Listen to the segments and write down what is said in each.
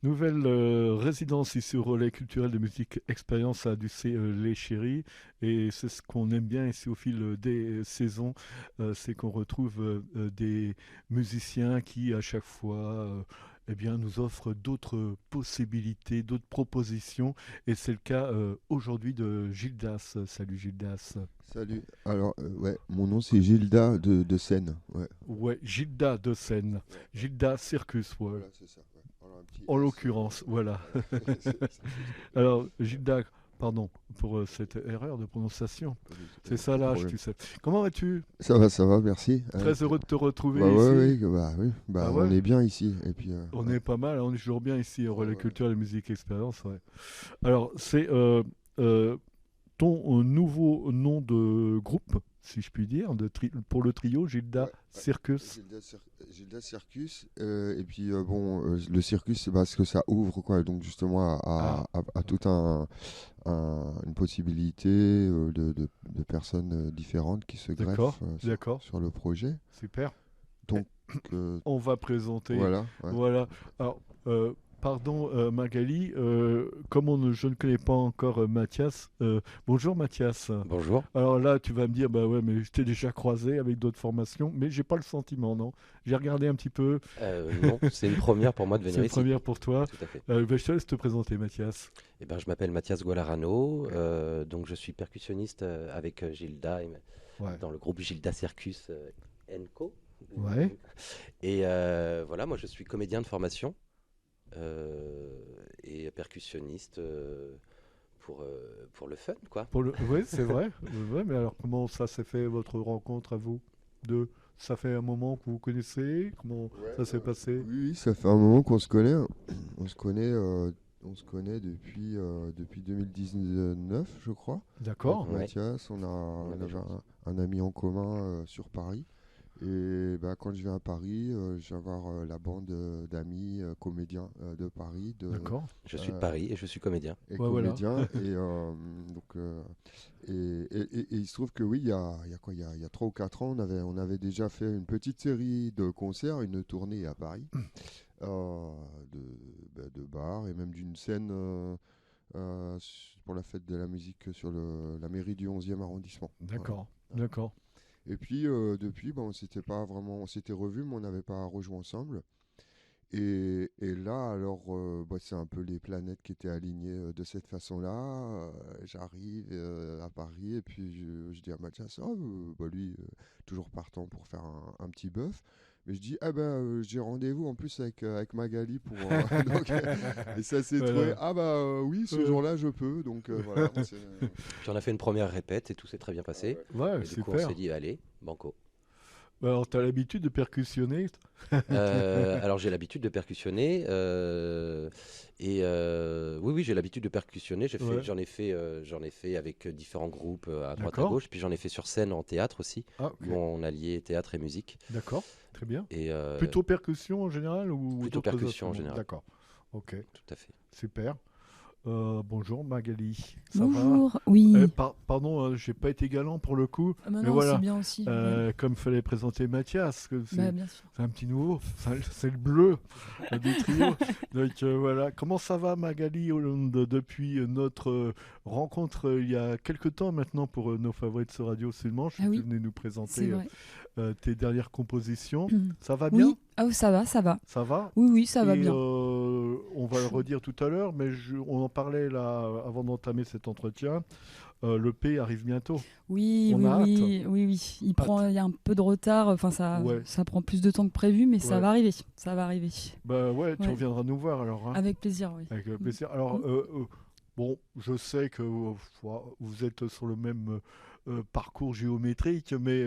Nouvelle résidence ici au Relais culturel de musique expérience à Ducé les Chéris. Et c'est ce qu'on aime bien ici au fil des saisons, c'est qu'on retrouve des musiciens qui à chaque fois eh bien, nous offrent d'autres possibilités, d'autres propositions. Et c'est le cas aujourd'hui de Gildas. Salut Gildas. Salut. Alors, ouais, mon nom c'est Gilda de Seine. Ouais. Ouais, Gilda de Seine. Ouais, ouais. Gilda Circus, ouais. Voilà, c'est ça. Ouais. Alors, un petit En S. l'occurrence, voilà. Voilà. C'est ça. Alors, Ouais. Gilda, pardon pour cette erreur de prononciation. C'est ça Pas de l'âge, problème. tu sais. Comment vas-tu? Ça va, merci. Très heureux de te Bah retrouver ouais, ici. oui, Bah bah on ouais, est bien ici. Et puis, on ouais. est pas mal, hein, on est toujours bien ici au Ouais, Relais ouais. Culture et Musique Expérience. Ouais. Alors, c'est euh, ton nouveau nom de groupe, si je puis dire, pour le trio Gilda Ouais, ouais. Circus. Gilda Circus. Et puis, bon, le circus, c'est parce que ça ouvre, quoi. Donc, justement, Ah, à tout une possibilité de personnes différentes qui se d'accord, greffent d'accord, sur le projet. super. Donc, euh, On va présenter. voilà, ouais. Voilà. Alors, pardon Magali, comme je ne connais pas encore Mathias, bonjour Mathias. Bonjour. Alors là, tu vas me dire, bah ouais, mais je t'ai déjà croisé avec d'autres formations, mais j'ai pas le sentiment, non. J'ai regardé un petit peu, Non, c'est une première pour moi de c'est venir une ici. première pour toi. Tout à fait. Bah, je te laisse te présenter, Mathias. Eh ben, je m'appelle Mathias Gualarano, donc je suis percussionniste avec Gilda Ouais. dans le groupe Gilda Circus Co. Ouais. Et voilà, moi je suis comédien de formation et percussionniste pour le fun, quoi. Oui, c'est vrai. Ouais, mais alors, comment ça s'est fait votre rencontre à vous deux? Ça fait un moment que vous vous connaissez? Comment Ouais, ça s'est passé? oui, ça fait un moment qu'on se connaît. On se connaît, depuis 2019, je crois. Avec D'accord. Ouais, Mathias, on a on avait déjà envie. un ami en commun sur Paris. Et bah, quand je viens à Paris, je vais voir la bande d'amis comédiens de Paris, D'accord. Je suis de euh, Paris et je suis comédien. et Ouais, voilà. comédiens. Donc, et il se trouve que oui, il y a quoi, il y a 3 ou 4 ans, on avait déjà fait une petite série de concerts, une tournée à Paris, euh, de, de bars et même d'une scène pour la fête de la musique sur la mairie du 11e arrondissement. Voilà. D'accord. D'accord. Et puis depuis, on s'était pas vraiment, on s'était revus, mais on n'avait pas rejoué ensemble. Et là, alors, c'est un peu les planètes qui étaient alignées de cette façon-là. J'arrive à Paris et puis je dis à Mathias, oh, bah lui, toujours partant pour faire un petit bœuf. Mais je dis, ah ben, j'ai rendez-vous en plus avec Magali pour. Et ça s'est trouvé, Voilà. ah bah oui, ce Euh, jour-là, je peux. Donc voilà. Puis on a fait une première répète et tout s'est très bien passé. ouais, Et du coup, on super. s'est dit, allez, banco. Bah, alors, t'as l'habitude de percussionner? Alors j'ai l'habitude de percussionner oui oui j'ai l'habitude de percussionner. Ouais. J'en ai fait avec différents groupes à droite à D'accord. gauche. Puis j'en ai fait sur scène en théâtre aussi Ah, ok. où on alliait théâtre et musique D'accord. Très bien. et Plutôt percussion en général ou plutôt d'autres percussion en instruments? général. D'accord. Ok. Tout à fait. Super. Bonjour Magali. Ça va? Bonjour, oui. Pardon, j'ai pas été galant pour le coup, Ah bah mais non, c'est voilà. bien aussi. Ouais. Comme fallait présenter Mathias, que Bah bien sûr. c'est un petit nouveau, c'est le bleu du trio. Donc voilà, comment ça va Magali depuis notre rencontre il y a quelques temps maintenant pour nos favoris de ce radio Sud-Manche, Ah tu oui, venais nous c'est présenter vrai. tes dernières compositions. Ça va bien? Oui, ah, ça va, ça va. Ça va? Oui, oui, ça va Et bien. on va le redire tout à l'heure, mais on en parlait là avant d'entamer cet entretien. Le P arrive bientôt. Oui, On oui, a hâte. oui, oui, oui. Hâte. Il y a un peu de retard. Enfin, Ouais, ça prend plus de temps que prévu, mais ça ouais. va arriver. Ça va arriver. Bah ouais, tu Ouais, reviendras nous voir alors, hein, avec plaisir, oui. avec Mm. plaisir. Alors, Mm. bon, je sais que vous êtes sur le même parcours géométrique, mais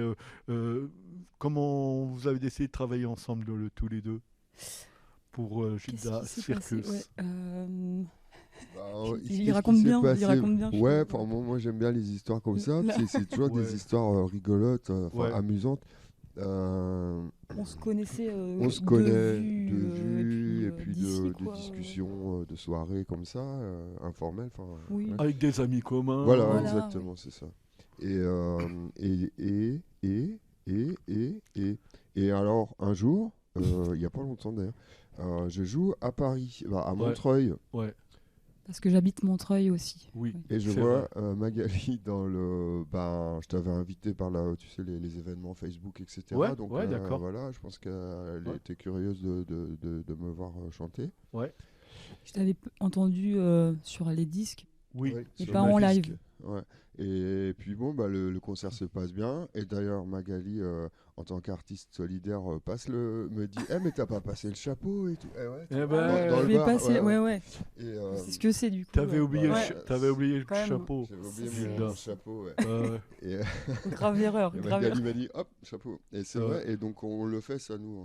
comment vous avez décidé de travailler ensemble tous les deux pour Qu'est-ce Gilda qui s'est passé? Ouais. Circus? Bah, Il qu'est-ce qui raconte s'est bien. Il passé? raconte bien. Ouais, enfin, moi j'aime bien les histoires comme ça. Là, C'est toujours des Ouais, histoires rigolotes, enfin ouais, amusantes. Euh, on se connaissait on se de connaît vue de vue et puis d'ici, de quoi. discussions, de soirées comme ça, informelles. Enfin, Oui, ouais. avec des amis Voilà, communs. voilà, oui. exactement, c'est ça. Et, et, et, et, et, et, et, et alors, un jour, il n'y a pas longtemps d'ailleurs, Je joue à Paris, à Ouais. Montreuil. Ouais, Parce que j'habite Montreuil aussi. oui. Et je C'est vois vrai. Magali dans le. Ben, je t'avais invité par là, tu sais, les événements Facebook, etc. Ouais, Donc ouais, d'accord. voilà, je pense qu'elle Ouais. était curieuse de me voir chanter. Ouais, Je t'avais entendu sur les disques, oui. Ouais, mais sur pas le en disque. live. Ouais. Et puis bon, le concert se passe bien. Et d'ailleurs, Magali, en tant qu'artiste solidaire, me dit mais t'as pas passé le chapeau et tout. Eh ouais, tu Eh vois, ben, dans Je le vais bar. passer. Ouais. Ouais. Et, C'est ce que c'est du coup. t'avais oublié, bah, Ouais. t'avais oublié le Quand même. chapeau. J'avais oublié Ça, Gilda. mon chapeau. Ouais. Ouais, Et, Grave erreur. et Grave Magali erreur. m'a dit hop, chapeau. Et c'est Ouais. vrai. Et donc on le fait ça, nous,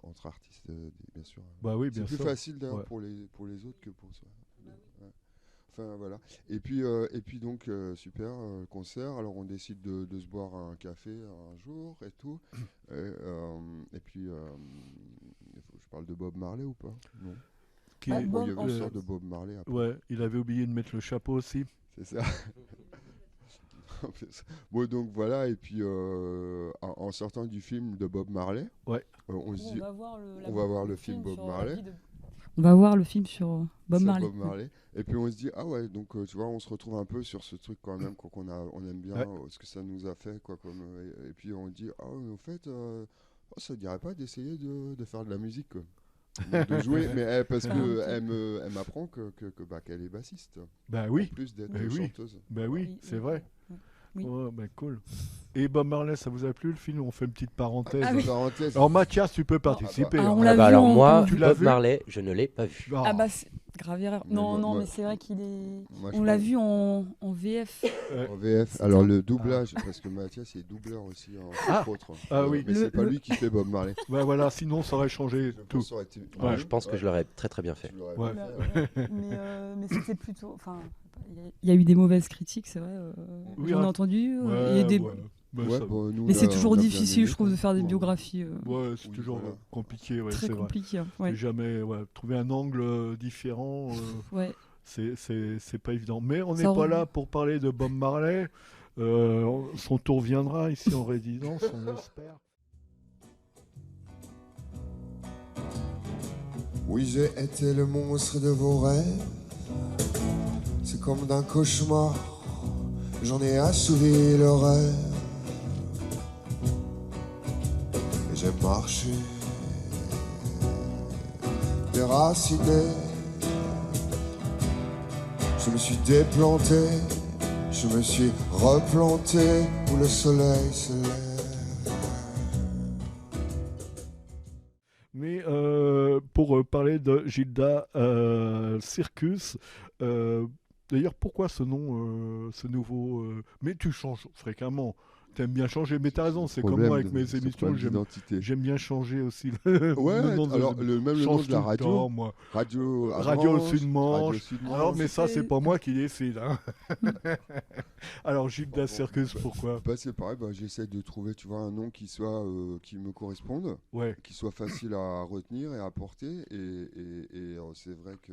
entre artistes, bien sûr. bah oui, C'est bien plus sûr. facile d'ailleurs Ouais. pour les autres que pour soi. Ouais. Enfin voilà. Et puis donc super concert. Alors on décide de se boire un café un jour et tout. Et puis je parle de Bob Marley ou pas? Non. Qui Ah, est- Bon, il y Bob, avait en une fait. sorte de Bob Marley après. ouais, il avait oublié de mettre le chapeau aussi. C'est ça. Bon donc voilà. Et puis en sortant du film de Bob Marley, Ouais. on se dit va voir on va voir le film Bob Marley. On va voir le film sur Bob Sur Marley. Bob Marley. Et puis on se dit, ah ouais, donc tu vois, on se retrouve un peu sur ce truc quand même on aime bien, Ouais. Ce que ça nous a fait, quoi. Et puis on dit, ah ouais, en fait, ça ne dirait pas d'essayer de faire de la musique, quoi. Donc, de jouer, mais parce Ah, que ok. elle m'apprend qu'elle est bassiste, Bah en oui, plus d'être Eh oui. chanteuse. bah oui, Oui, c'est oui. vrai. Oui. Ouais, bah cool. Et Bob Marley, ça vous a plu le film? On fait une petite parenthèse. Ah oui. Parenthèse. Alors Mathias, tu peux participer. Ah, hein. on l'a bah vu alors en- moi, Tu l'as Bob vu Marley, je ne l'ai pas vu. Ah, Ah bah c'est grave erreur. Mais Non, moi- mais c'est vrai qu'il est. Moi, je On l'a parle- vu en VF. En VF. C'était Alors un- le doublage, parce que Mathias est doubleur aussi, Ah. entre autres. Ah oui. Mais c'est pas lui qui fait Bob Marley. bah voilà, sinon ça aurait changé Je tout. pense que ça aurait été Ouais. Je pense que je l'aurais très très bien fait. Tu l'aurais Ouais. bien Bah, fait, ouais. Mais c'était plutôt. Enfin, il y a eu des mauvaises critiques, c'est vrai. Oui, J'en ai hein. entendu. Ouais, et des... ouais. Bah, Ouais, ça- bon, nous, Mais c'est on toujours a bien difficile, aimé, je trouve, de faire des Ouais. biographies. ouais, c'est Oui, toujours voilà. compliqué, ouais, Très c'est vrai. compliqué. Ouais. C'est jamais trouver un angle différent, Ouais. c'est pas évident. Mais on n'est Ça pas rend- là pour parler de Bob Marley. Son tour viendra ici en résidence, on espère. Oui, j'ai été le monstre de vos rêves. C'est comme d'un cauchemar, j'en ai assouvi le rêve. Et j'ai marché, déraciné. Je me suis déplanté, je me suis replanté où le soleil se lève. Mais pour parler de Gilda Circus, d'ailleurs, pourquoi ce nom, ce nouveau mais tu changes fréquemment. T'aimes bien changer, mais t'as raison, c'est comme moi avec mes émissions, j'aime bien changer aussi Ouais, le nom de alors le nom change de la tout le radio, temps, moi. Radio Radio Avranches, Sud-Manche. Radio Sud-Manche. Alors, mais ça, c'était- c'est pas moi qui décide. Hein. Alors, Gilda Bon, Circus, pourquoi? Bah, c'est pareil, j'essaie de trouver, tu vois, un nom qui soit qui me corresponde, Ouais, qui soit facile à retenir et à porter. Et c'est vrai que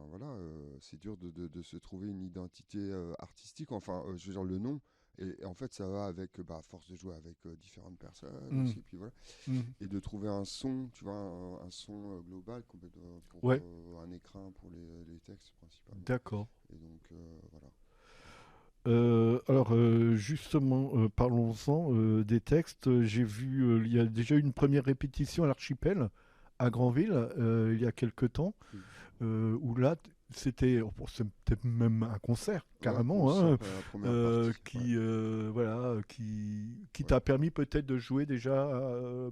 voilà, c'est dur de se trouver une identité artistique. Enfin, je veux dire le nom. Et en fait, ça va avec à force de jouer avec différentes personnes Mm. aussi, puis voilà. mm, Et de trouver un son, tu vois, un son global complètement pour Ouais. un écrin pour les textes principalement. d'accord. Et donc voilà. Alors, justement, parlons-en des textes. J'ai vu, il y a déjà eu une première répétition à l'Archipel, à Granville, il y a quelque temps, où là, c'était même un concert, carrément, Ouais, hein, pour ça, la première partie, ouais. voilà, qui Ouais. t'a permis peut-être de jouer déjà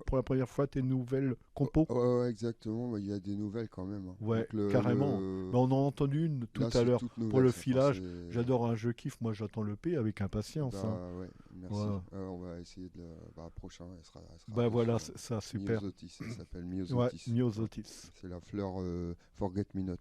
pour la première fois tes nouvelles compos. Ouais, exactement. Il y a des nouvelles quand même, hein. Ouais, Donc, carrément. Mais on en a entendu une tout là, à c'est l'heure. toute Pour nouvelle, le c'est- enfin, filage, c'est- j'adore un jeu kiff. Moi, j'attends le P avec impatience. Bah, hein. ouais, merci. Voilà. On va essayer de prochain, elle sera Bah voilà, dessus, c'est ça, super. Myosotis, elle s'appelle Ouais, Myosotis. Myosotis. C'est la fleur Forget Me Not.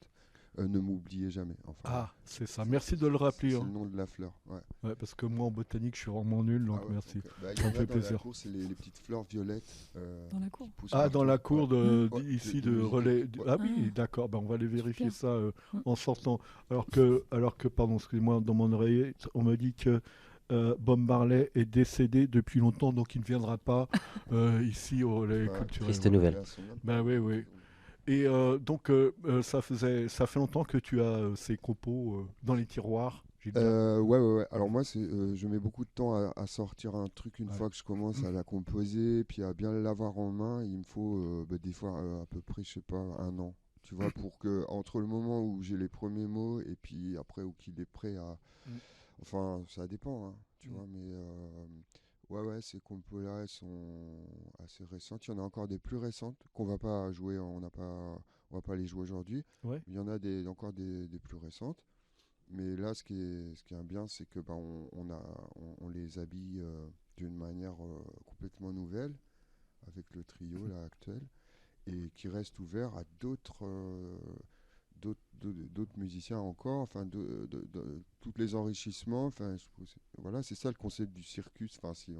Ne m'oubliez jamais. Enfin, Ah, c'est ça. Merci de le rappeler. C'est hein. le nom de la fleur. Ouais. Ouais, parce que moi, en botanique, je suis vraiment nul, donc Ah ouais, merci. ok. Bah, il y Ça en me a fait dans la plaisir. cour, c'est les petites fleurs violettes. Dans la cour. qui poussent Ah, dans la partout. cour Ouais. Ouais, ici de de musique. relais. Ouais. Ah oui, Ah. d'accord. Ben, on va aller vérifier Super. ça en sortant. Alors que, pardon, excusez-moi, dans mon oreiller, on me dit que Bob Marley est décédé depuis longtemps, donc il ne viendra pas ici au relais Bah, culturel. Triste nouvelle. Et à son nom. Ben oui, oui. Et donc, ça fait longtemps que tu as ces compos dans les tiroirs, Gilda. Ouais. Alors moi, je mets beaucoup de temps à sortir un truc une Ouais. fois que je commence à la composer, puis à bien l'avoir en main. Il me faut des fois à peu près, je sais pas, un an. Tu vois, pour que entre le moment où j'ai les premiers mots et puis après où qu'il est prêt à. Mm. Enfin, ça dépend, hein, tu Mm. vois, mais ouais, ces compos-là, elles sont assez récentes. Il y en a encore des plus récentes qu'on va pas jouer, on va pas les jouer aujourd'hui. Ouais. Il y en a encore des plus récentes. Mais là, ce qui est bien, c'est que on les habille d'une manière complètement nouvelle avec le trio là, actuel et qui reste ouvert à d'autres musiciens encore, enfin tous les enrichissements. Enfin, voilà, c'est ça le concept du circus. Enfin, si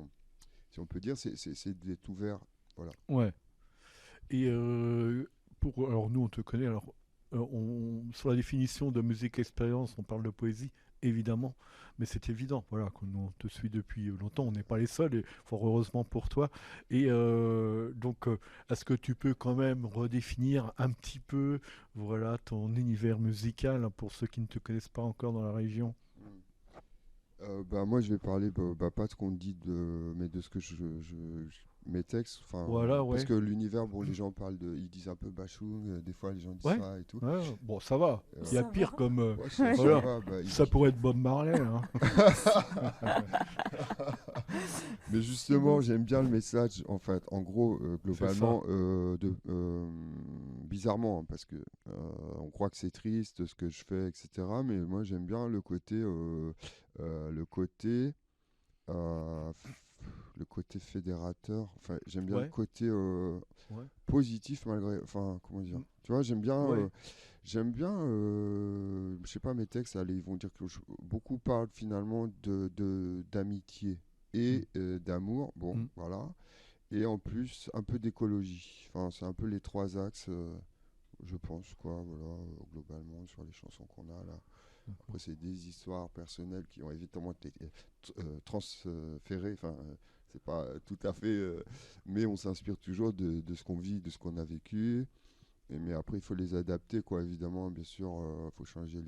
on peut dire, c'est d'être ouvert. Voilà. Ouais. Et alors nous, on te connaît. Alors, sur la définition de musique expérience, on parle de poésie, évidemment, mais c'est évident. Voilà, qu'on on te suit depuis longtemps. On n'est pas les seuls, et fort heureusement pour toi. Et donc, est-ce que tu peux quand même redéfinir un petit peu, voilà, ton univers musical hein, pour ceux qui ne te connaissent pas encore dans la région? Moi, je vais parler pas de ce qu'on dit, mais de ce que mes textes. Enfin, Voilà, parce ouais. que l'univers, bon, les gens ils disent un peu bachung, des fois les gens disent Ouais. ça et tout. Ouais, bon, ça va. Il y a Ça pire va. comme. Ouais, ça Voilà. va, Ça pourrait être Bob Marley. Hein. Mais justement, j'aime bien le message, en fait. En gros, globalement, bizarrement, hein, parce que on croit que c'est triste ce que je fais, etc. Mais moi, j'aime bien le côté, le côté, euh, le côté fédérateur. Enfin, j'aime bien le Ouais. côté Ouais. positif malgré. Enfin, comment dire. Mm. Tu vois, j'aime bien. Ouais. Je sais pas, mes textes, allez, ils vont dire que beaucoup parlent finalement d'amitié et d'amour. Bon, Mm. voilà. Et en plus, un peu d'écologie. Enfin, c'est un peu les trois axes, je pense, quoi, voilà, globalement, sur les chansons qu'on a là. Après, c'est des histoires personnelles qui ont évidemment été transférées. Enfin, c'est pas tout à fait. Mais on s'inspire toujours de ce qu'on vit, de ce qu'on a vécu. Mais après, il faut les adapter, quoi, évidemment. Bien sûr, il faut changer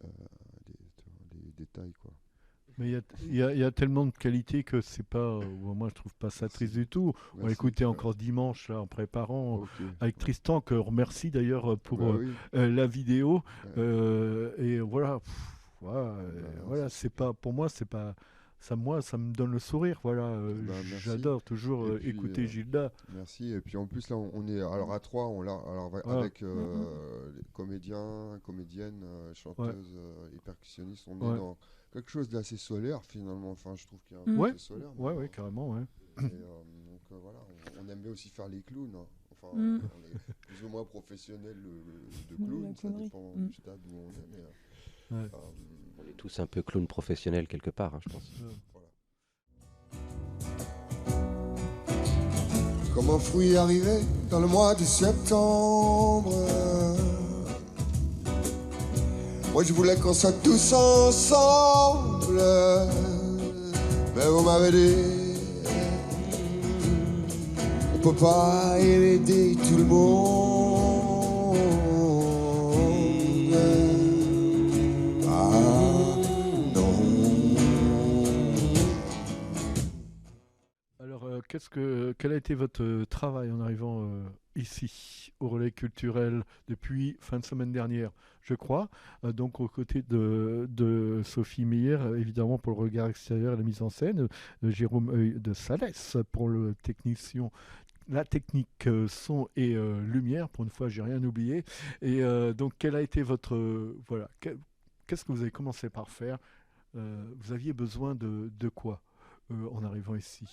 euh, les détails, quoi. Mais il y a tellement de qualité que c'est pas. Moi, je trouve pas ça triste du tout. On l'a Merci. écouté encore dimanche là, en préparant Ok. avec Tristan, que remercie d'ailleurs pour Bah oui. la vidéo. Ouais. Et voilà. Voilà, voilà, c'est c'est pas. Pour moi, c'est pas. Ça, moi, ça me donne le sourire. Voilà. Merci. J'adore toujours Et puis, écouter Gilda. Merci. Et puis en plus, là, on est alors à trois, Voilà. avec les comédiens, comédiennes, chanteuses et percussionnistes. On est Ouais. dans quelque chose d'assez solaire, finalement. Enfin, je trouve qu'il y a un Mm. côté Ouais. solaire. Ouais, mais, ouais, carrément, ouais. donc voilà, on aime bien aussi faire les clowns, hein. Enfin, Mm. on est plus ou moins professionnels de Oui, clowns, la ça connerie. dépend Mm. du stade où on est. Mais, Ouais. On est tous un peu clowns professionnels quelque part, hein, je pense. voilà. Comme un fruit arrivé dans le mois de septembre. Moi je voulais qu'on soit tous ensemble, mais vous m'avez dit on peut pas aider tout le monde. Ah non. Alors, quel a été votre travail en arrivant ici, au Relais Culturel, depuis fin de semaine dernière, je crois, donc aux côtés de Sophie Meyer, évidemment pour le regard extérieur et la mise en scène, de Jérôme de Salès pour la technique son et lumière, pour une fois j'ai rien oublié, et donc quel a été votre... voilà, qu'est-ce que vous avez commencé par faire? Vous aviez besoin de quoi en arrivant ici?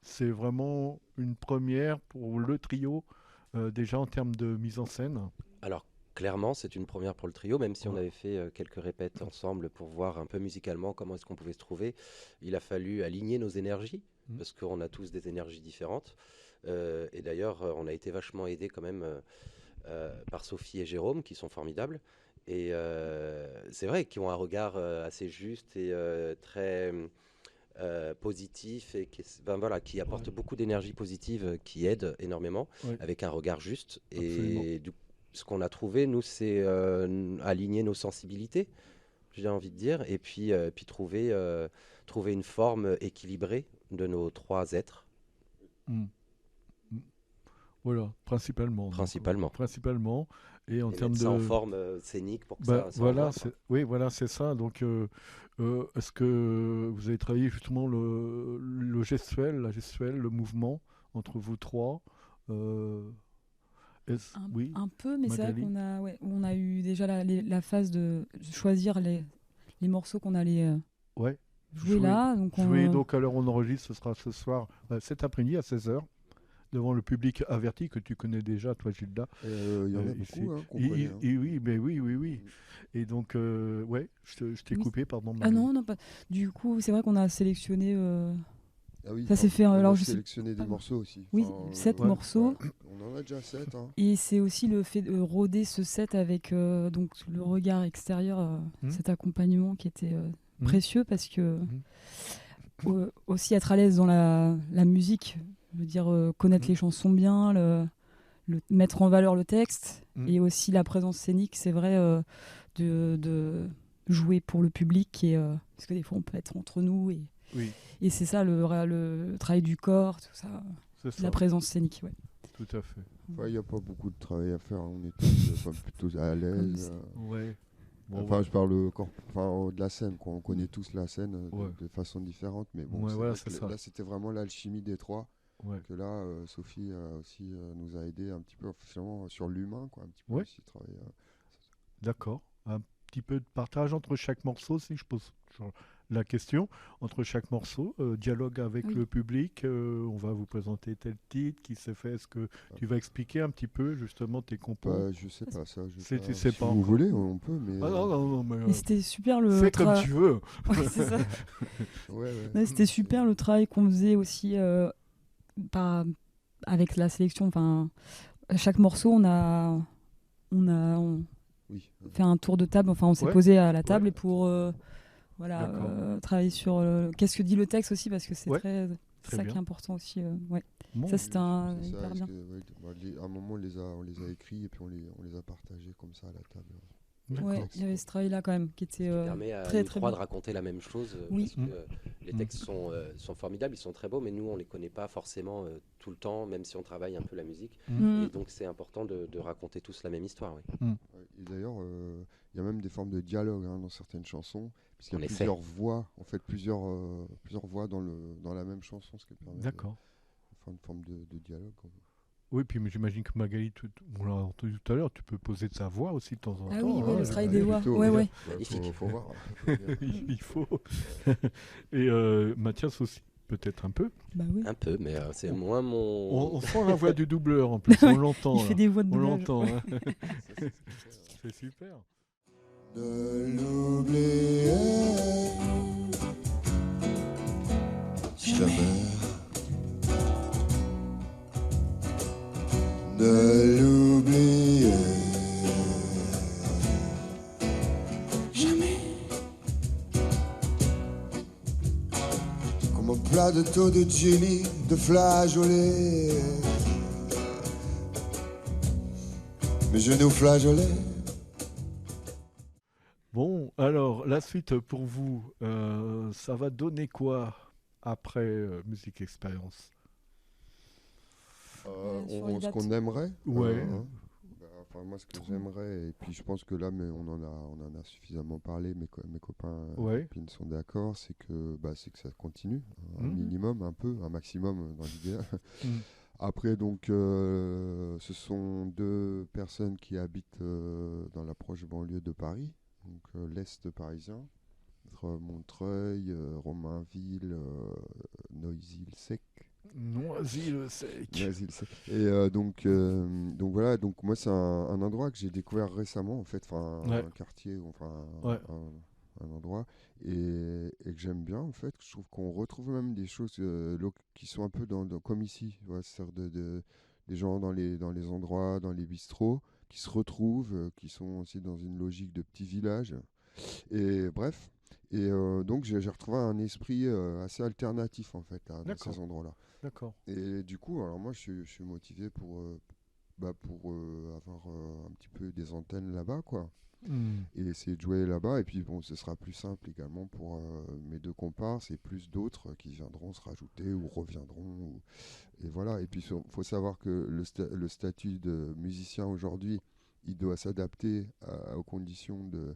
C'est vraiment une première pour le trio, déjà en termes de mise en scène. Alors, clairement, c'est une première pour le trio, même si on Ouais. avait fait quelques répètes ensemble pour voir un peu musicalement comment est-ce qu'on pouvait se trouver. Il a fallu aligner nos énergies, Mhm. parce qu'on a tous des énergies différentes. Et d'ailleurs, on a été vachement aidés quand même par Sophie et Jérôme, qui sont formidables. Et c'est vrai qu'ils ont un regard assez juste et très positif et qui apporte beaucoup d'énergie positive, qui aide énormément, Ouais. avec un regard juste. Absolument. Et ce qu'on a trouvé, nous, c'est aligner nos sensibilités, j'ai envie de dire, et puis trouver une forme équilibrée de nos trois êtres, Mm. Mm. Voilà, principalement. Donc, principalement. principalement. Et en Et termes mettre ça en de. forme scénique pour que Bah, ça voilà, envoie, quoi. oui, voilà, c'est ça. Donc, est-ce que vous avez travaillé justement le gestuel, la gestuelle, le mouvement entre vous trois Oui, Un peu, mais c'est vrai Magali. on a eu déjà la phase de choisir les morceaux qu'on allait Ouais. jouer là. Donc Jouer, donc alors on enregistre, ce sera ce soir, cet après-midi à 16h, devant le public averti que tu connais déjà, toi Gilda. Il y en a Ici. beaucoup qu'on connaît. Hein. Oui, mais oui. Et donc, ouais, je t'ai Oui. coupé, pardon, Ah Magali. non, pas. Du coup, c'est vrai qu'on a sélectionné. Ah oui, Ça s'est fait. on Alors, a je sais sélectionné des pas. morceaux aussi. Oui, Enfin, 7 ouais. morceaux. ouais, on en a déjà 7. Hein. Et c'est aussi le fait de roder ce set avec donc le regard extérieur, cet accompagnement qui était précieux parce que aussi être à l'aise dans la musique, je veux dire connaître les chansons bien, mettre en valeur le texte et aussi la présence scénique, c'est vrai, de jouer pour le public parce que des fois on peut être entre nous et c'est ça le travail du corps, tout ça, C'est ça, la présence scénique, ouais. tout à fait. Il n'y a pas beaucoup de travail à faire. On est tous plutôt à l'aise. Ouais. Bon, Enfin, ouais. je parle de la scène. Quoi. On connaît tous la scène de façon différente. Mais bon, Ouais, c'est voilà, vrai c'est que ça. là, c'était vraiment l'alchimie des trois. Ouais. Que là, Sophie aussi nous a aidé un petit peu finalement, sur l'humain. Quoi, un petit peu Ouais. aussi travailler. D'accord. Un petit peu de partage entre chaque morceau, si je pose la question. Entre chaque morceau, dialogue avec Oui. le public, on va vous présenter tel titre qui s'est fait. Est-ce que tu vas expliquer un petit peu justement tes compos? Je sais pas ça. Tu sais si pas vous encore. voulez, on peut. Mais, Ah non, mais Et c'était super le fais comme tu veux. Ouais, c'est ça. ouais. Ouais, c'était super le travail qu'on faisait aussi avec la sélection. Enfin, à chaque morceau, on Oui. fait un tour de table. Enfin, on s'est Ouais. posé à la table Ouais. et pour D'accord. travailler sur qu'est-ce que dit le texte aussi parce que c'est Ouais. très Très ça bien. qui est important aussi. Ouais. Bon, Ça c'était C'est ça, hyper parce bien. que, à un moment, on les a écrits et puis on les a partagés comme ça à la table. d'accord. Ouais, il y avait ce travail-là quand même qui était Ce qui permet à très nous très trois bien. de raconter la même chose, Oui. parce que les textes sont formidables, ils sont très beaux, mais nous on les connaît pas forcément tout le temps, même si on travaille un peu la musique. Mm. Et donc c'est important de raconter tous la même histoire. Oui. Ouais, et d'ailleurs, il y a même des formes de dialogue dans certaines chansons, puisqu'il y En a effet. plusieurs voix, en fait, plusieurs voix dans la même chanson, ce qui permet D'accord. de faire une forme de dialogue. Quoi. Oui, puis j'imagine que Magali, on l'a entendu tout à l'heure, tu peux poser ta voix aussi de temps en Ah temps. oui, ouais, hein, le travail des voix. plutôt, Ouais, oui. ouais. Magnifique. Faut voir. Il faut. Et Mathias aussi, peut-être un peu. Bah oui. Un peu, mais c'est moins mon. On sent la voix du doubleur en plus, on l'entend. Il là. fait des voix de On doublage. l'entend. Hein. C'est super. Ne l'oubliez jamais. Ne l'oubliez jamais. Comme un plat de taux de Jenny, de flageolets. Mes genoux flageolets. Bon, alors, la suite pour vous, ça va donner quoi après Musique Expérience? Sur les Ce dates. qu'on aimerait. Ouais. Enfin, moi, ce que j'aimerais, et puis je pense que là, mais on en a suffisamment parlé, mes copains et Ouais. copines sont d'accord, c'est que ça continue, un Mhm. minimum, un maximum dans l'idéal. Mhm. Après, donc, ce sont deux personnes qui habitent dans la proche banlieue de Paris, donc l'Est parisien, entre Montreuil, Romainville, Noisy-le-Sec. Noisy-le-Sec. Noisy-le-Sec. Et donc voilà, donc moi c'est un endroit que j'ai découvert récemment en fait, Ouais. un quartier, enfin Ouais. un endroit et que j'aime bien en fait. Je trouve qu'on retrouve même des choses qui sont un peu comme ici, ouais, c'est-à-dire des gens dans les endroits, dans les bistrots, qui se retrouvent, qui sont aussi dans une logique de petit village. Et bref. Et donc j'ai retrouvé un esprit assez alternatif en fait dans D'accord. ces endroits-là. D'accord. Et du coup, alors moi je suis motivé pour avoir un petit peu des antennes là-bas, quoi. Et essayer de jouer là-bas. Et puis bon, ce sera plus simple également pour mes deux comparses et plus d'autres qui viendront se rajouter ou reviendront. Et voilà. Et puis il faut savoir que le statut de musicien aujourd'hui, il doit s'adapter aux conditions de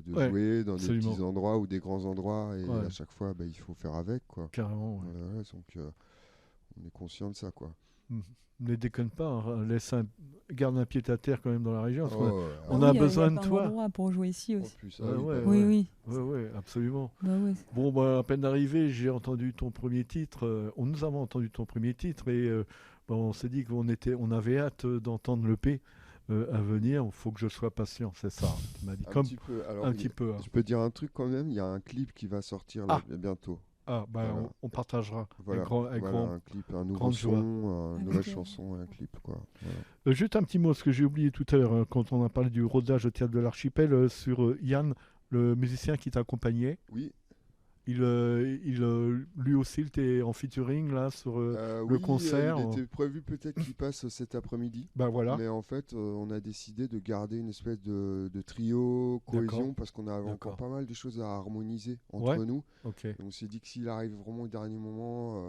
Ouais, jouer dans des absolument. petits endroits ou des grands endroits. Et Ouais. à chaque fois, il faut faire avec, quoi. Carrément. Ouais. Voilà, donc on est conscient de ça, quoi. Ne déconne pas, hein, garde un pied à terre quand même dans la région. Parce Oh, on Ah a oui, besoin il y de a plein toi. d'endroits pour jouer ici en aussi. plus, Ouais, ouais, Oui, ouais. oui. Ouais, absolument. Bah ouais. Bon, à peine d'arriver, j'ai entendu ton premier titre. Nous avons entendu ton premier titre et on s'est dit on avait hâte d'entendre l'EP à venir. Il faut que je sois patient, c'est ça. Tu m'as dit un comme petit peu. Alors, un petit peu. Hein. je peux dire un truc quand même, il y a un clip qui va sortir là, bientôt. Ah, Voilà. on partagera Voilà, avec un clip, un nouveau grande joie. son, une nouvelle chanson, un clip, quoi. Voilà. Juste un petit mot, ce que j'ai oublié tout à l'heure, hein, quand on a parlé du rodage au théâtre de l'Archipel, sur Yann, le musicien qui t'accompagnait. Oui. Lui aussi, il était en featuring là sur le Oui, concert. il était prévu peut-être qu'il passe cet après-midi. Bah voilà. Mais en fait, on a décidé de garder une espèce de trio, cohésion, D'accord. parce qu'on avait encore D'accord. pas mal de choses à harmoniser entre Ouais. nous. Ok. Et on s'est dit que s'il arrive vraiment au dernier moment,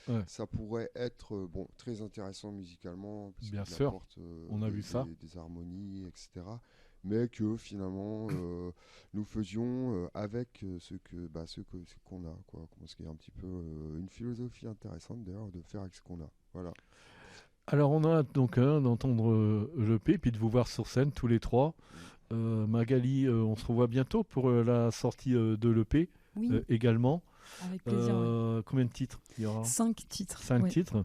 Ouais. ça pourrait être très intéressant musicalement. Parce Bien qu'il sûr. apporte, On a vu ça. des harmonies, etc. Mais que finalement, nous faisions avec ce qu'on a, quoi. Ce qui est un petit peu une philosophie intéressante d'ailleurs de faire avec ce qu'on a. Voilà. Alors on a donc d'entendre l'EP puis de vous voir sur scène tous les trois. Magali, on se revoit bientôt pour la sortie de l'EP Oui, également. avec plaisir. Ouais. Combien de titres il y aura 5 titres. 5 ouais. titres.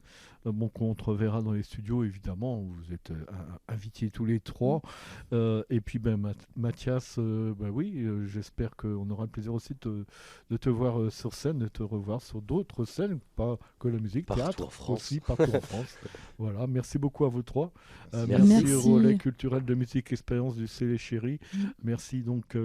Qu'on te reverra dans les studios, évidemment. Vous êtes invités tous les trois. Et puis, Mathias, oui, j'espère qu'on aura le plaisir aussi de te voir sur scène, de te revoir sur d'autres scènes, pas que la musique, Partout théâtre en France. aussi, partout en France. Voilà, merci beaucoup à vous trois. Merci. Merci au Merci. relais culturel de musique expérience du Célé Chéri. Mm. Merci donc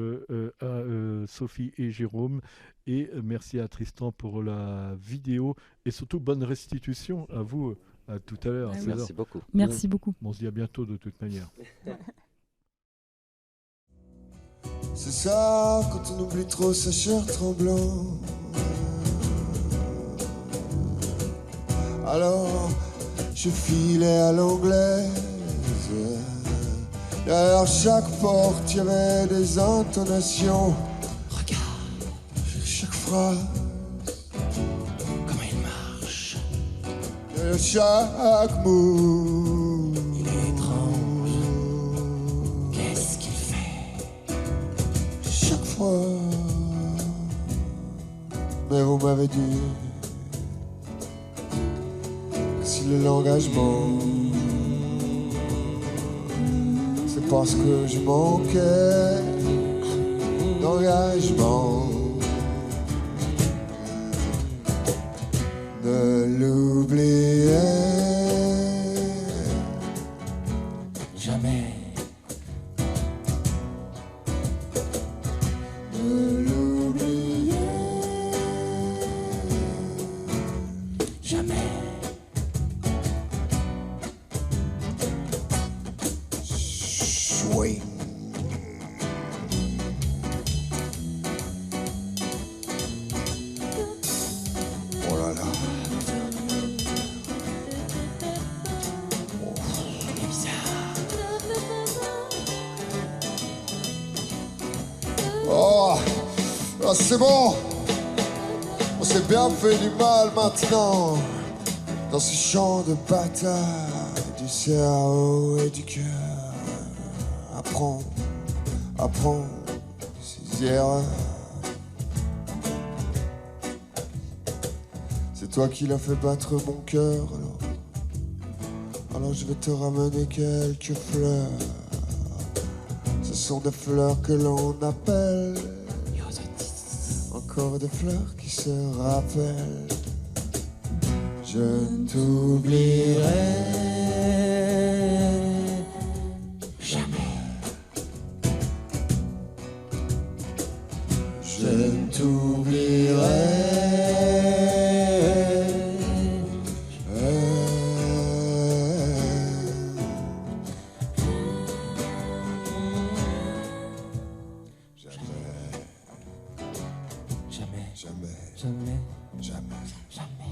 à Sophie et Jérôme. Et merci à Tristan pour la vidéo. Et surtout, bonne restitution à vous, à tout à l'heure. Ah à oui. 16h. Merci beaucoup. Merci beaucoup. On se dit à bientôt de toute manière. C'est ça quand on oublie trop sa chair tremblante. Alors je filais à l'anglaise. Derrière chaque porte il y avait des intonations. Regarde chaque phrase, comment il marche. Derrière chaque mot, il est étrange. Qu'est-ce qu'il fait chaque fois? Mais vous m'avez dit que si l'engagement, c'est parce que je manquais d'engagement. De l'oublier jamais. De l'oublier jamais. Swing. Oh là là. Oh, il est bizarre. Oh, oh, c'est bon. On s'est bien fait du mal maintenant. Dans ce champ de bataille du cerveau et du cœur. Apprends ses erreurs. C'est toi qui l'as fait battre mon cœur, alors je vais te ramener quelques fleurs. Ce sont des fleurs que l'on appelle encore des fleurs qui se rappellent. Je ne t'oublierai jamais. Je je ne t'oublierai. Jamais, jamais, jamais, jamais, jamais.